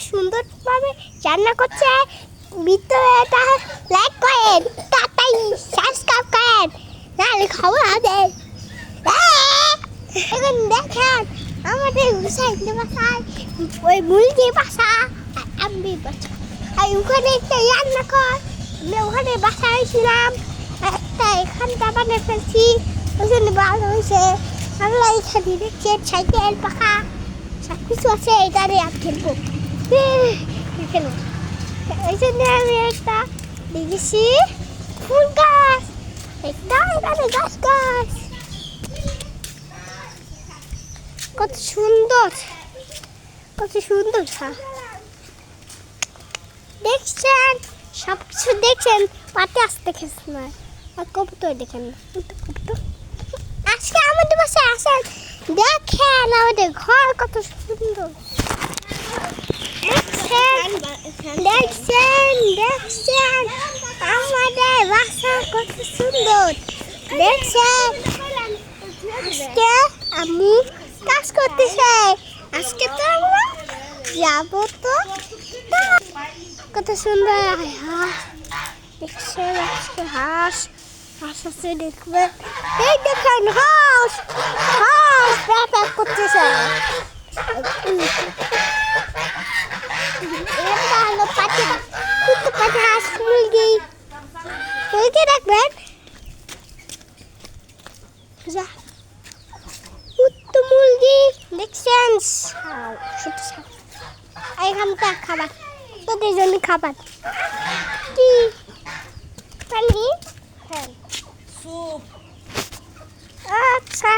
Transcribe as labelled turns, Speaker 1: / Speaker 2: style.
Speaker 1: সুন্দরভাবে রান্না করছে। ভিতরে এটা লাইক করেন, তাড়াতাড়ি সাবস্ক্রাইব করেন, নাহলে খবর হবে। এখন দেখেন আমাদের হুসাইনের বাসায় ওই মুরগির বাসা, আমি বাসা, আর ওখানে একটা রান্না কর, আমি ওখানে বাসায় ছিলাম, একটা এখানটা বানিয়ে ফেলছি, ওই জন্য ভালো হয়েছে। আমরা এখানে দেখছি সাইকেল পাখা সব কিছু আছে, এটারে আমি খেলবো খেলবো। এই জন্য আমি একটা দেখেছি ফুল গাছ, একটা এখানে গাছ গাছ, কত সুন্দর, কত সুন্দর। দেখছেন সব কিছু দেখছেন, পাতে আসতে খেয়েছেন না, আর কবুতর দেখেন না, কবুতর। আজকে আমাদের বাসায় আসেন, দেখেন আমাদের ঘর কত সুন্দর। দেখছেন দেখছেন দেখছেন আমাদের বাসা কত সুন্দর। দেখছেন আজকে আমি কাজ করতেছে, আজকে তো আমরা যাবো, তো কত সুন্দর হাঁস। দেখছেন আজকে হাঁস, হাঁস আছে দেখবেন, এই দেখেন হাঁস, হাঁস প্যাক করতেছে। এটা হলো পাতি, কুত্তে পাতি হাঁস, মুরগি, মুরগি দেখবেন যা কুত্তে মুরগি দেখছেন। শুধু এখানটা খাবার, তোদের জন্য খাবার কি পানি, হ্যাঁ, আচ্ছা।